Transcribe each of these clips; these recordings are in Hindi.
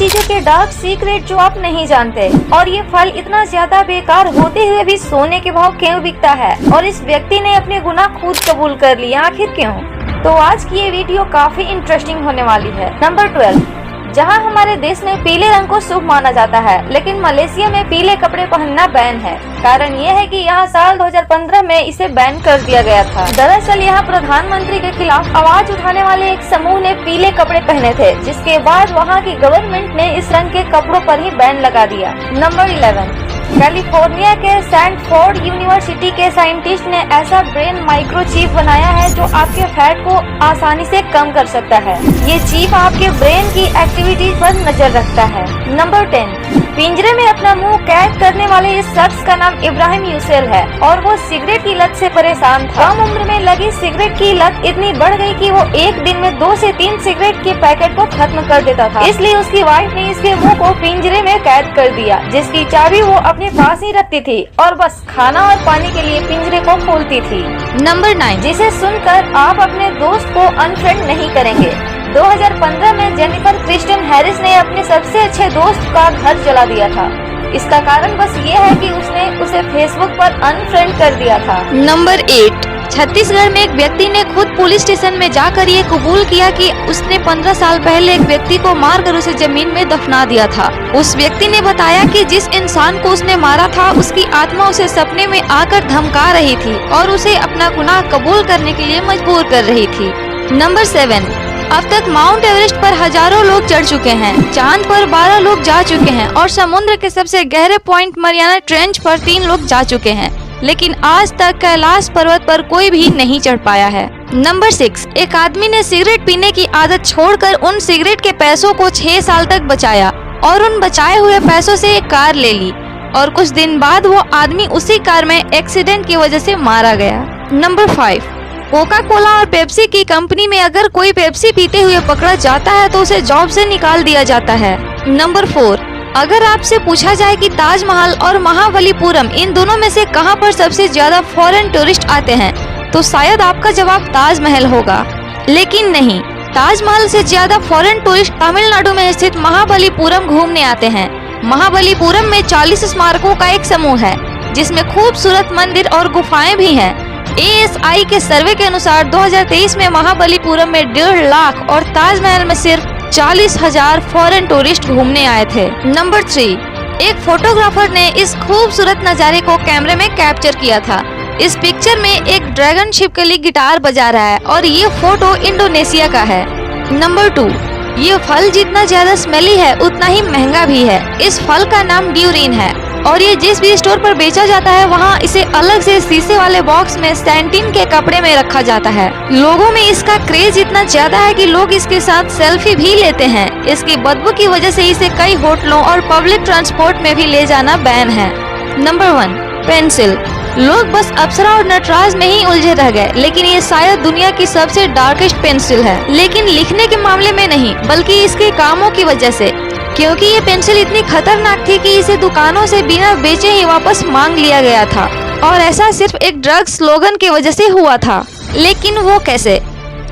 चीजों के डार्क सीक्रेट जो आप नहीं जानते। और ये फल इतना ज्यादा बेकार होते हुए भी सोने के भाव क्यों बिकता है, और इस व्यक्ति ने अपने गुनाह खुद कबूल कर लिया, आखिर क्यों? तो आज की ये वीडियो काफी इंटरेस्टिंग होने वाली है। नंबर 12, जहां हमारे देश में पीले रंग को शुभ माना जाता है, लेकिन मलेशिया में पीले कपड़े पहनना बैन है। कारण ये है कि यहाँ साल 2015 में इसे बैन कर दिया गया था। दरअसल यहाँ प्रधानमंत्री के खिलाफ आवाज उठाने वाले एक समूह ने पीले कपड़े पहने थे, जिसके बाद वहाँ की गवर्नमेंट ने इस रंग के कपड़ों पर ही बैन लगा दिया। नंबर 11, कैलिफोर्निया के सैंडफोर्ड यूनिवर्सिटी के साइंटिस्ट ने ऐसा ब्रेन माइक्रोचिप बनाया है जो आपके फैट को आसानी से कम कर सकता है। ये चिप आपके ब्रेन की एक्टिविटीज पर नजर रखता है। नंबर 10, पिंजरे में अपना मुंह कैद करने वाले इस शख्स का नाम इब्राहिम यूसेल है और वो सिगरेट की लत से परेशान था। कम उम्र में लगी सिगरेट की लत इतनी बढ़ गई कि वो एक दिन में 2 से 3 सिगरेट के पैकेट को खत्म कर देता था। इसलिए उसकी वाइफ ने इसके मुंह को पिंजरे में कैद कर दिया, जिसकी चाबी वो अपने पास ही रखती थी और बस खाना और पानी के लिए पिंजरे को खोलती थी। नंबर 9, जिसे सुनकर आप अपने दोस्त को अनफ्रेंड नहीं करेंगे। 2015 में जेनिफर क्रिस्टन हैरिस ने अपने सबसे अच्छे दोस्त का घर जला दिया था। इसका कारण बस ये है कि उसने उसे फेसबुक पर अनफ्रेंड कर दिया था। नंबर 8, छत्तीसगढ़ में एक व्यक्ति ने खुद पुलिस स्टेशन में जाकर ये कबूल किया कि उसने 15 साल पहले एक व्यक्ति को मारकर उसे जमीन में दफना दिया था। उस व्यक्ति ने बताया कि जिस इंसान को उसने मारा था उसकी आत्मा उसे सपने में आकर धमका रही थी और उसे अपना गुनाह कबूल करने के लिए मजबूर कर रही थी। नंबर 7, अब तक माउंट एवरेस्ट पर हजारों लोग चढ़ चुके हैं, चांद पर 12 लोग जा चुके हैं और समुद्र के सबसे गहरे पॉइंट मरियाना ट्रेंच पर 3 लोग जा चुके हैं, लेकिन आज तक कैलाश पर्वत पर कोई भी नहीं चढ़ पाया है। नंबर 6, एक आदमी ने सिगरेट पीने की आदत छोड़कर उन सिगरेट के पैसों को 6 साल तक बचाया और उन बचाए हुए पैसों से एक कार ले ली और कुछ दिन बाद वो आदमी उसी कार में एक्सीडेंट की वजह से मारा गया। नंबर 5, कोका कोला और पेप्सी की कंपनी में अगर कोई पेप्सी पीते हुए पकड़ा जाता है तो उसे जॉब से निकाल दिया जाता है। नंबर 4, अगर आपसे पूछा जाए कि ताजमहल और महाबलीपुरम इन दोनों में से कहां पर सबसे ज्यादा फॉरेन टूरिस्ट आते हैं, तो शायद आपका जवाब ताजमहल होगा, लेकिन नहीं। ताजमहल से ज्यादा फॉरेन टूरिस्ट तमिलनाडु में स्थित महाबलीपुरम घूमने आते हैं। महाबलीपुरम में 40 स्मारकों का एक समूह है, जिसमें खूबसूरत मंदिर और गुफाएं भी हैं। ASI के सर्वे के अनुसार 2023 में महाबलीपुरम में 1.5 लाख और ताजमहल में सिर्फ 40,000 फॉरेन टूरिस्ट घूमने आए थे। नंबर 3, एक फोटोग्राफर ने इस खूबसूरत नज़ारे को कैमरे में कैप्चर किया था। इस पिक्चर में एक ड्रैगन छिपकली गिटार बजा रहा है और ये फोटो इंडोनेशिया का है। नंबर 2, ये फल जितना ज्यादा स्मेली है उतना ही महंगा भी है। इस फल का नाम ड्यूरिन है और ये जिस भी स्टोर पर बेचा जाता है वहाँ इसे अलग से शीशे वाले बॉक्स में सैंटिन के कपड़े में रखा जाता है। लोगों में इसका क्रेज इतना ज्यादा है कि लोग इसके साथ सेल्फी भी लेते हैं। इसकी बदबू की वजह से इसे कई होटलों और पब्लिक ट्रांसपोर्ट में भी ले जाना बैन है। Number 1, pencil. लोग बस अप्सरा और नटराज में ही उलझे रह गए, लेकिन ये शायद दुनिया की सबसे डार्केस्ट पेंसिल है, लेकिन लिखने के मामले में नहीं बल्कि इसके कामों की वजह से, क्योंकि ये पेंसिल इतनी खतरनाक थी कि इसे दुकानों से बिना बेचे ही वापस मांग लिया गया था और ऐसा सिर्फ एक ड्रग स्लोगन की वजह से हुआ था। लेकिन वो कैसे?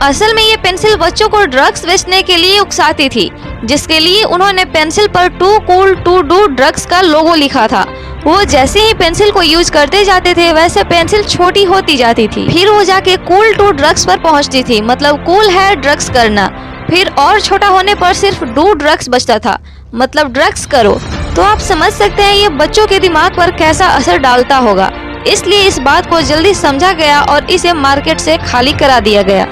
असल में ये पेंसिल बच्चों को ड्रग्स बेचने के लिए उकसाती थी, जिसके लिए उन्होंने पेंसिल पर too cool to do drugs का लोगो लिखा था। वो जैसे ही पेंसिल को यूज करते जाते थे वैसे पेंसिल छोटी होती जाती थी, फिर वो जाके कूल टू ड्रग्स पर पहुंचती थी, मतलब कूल है ड्रग्स करना। फिर और छोटा होने पर सिर्फ डू ड्रग्स बचता था, मतलब ड्रग्स करो। तो आप समझ सकते हैं ये बच्चों के दिमाग पर कैसा असर डालता होगा। इसलिए इस बात को जल्दी समझा गया और इसे मार्केट से खाली करा दिया गया।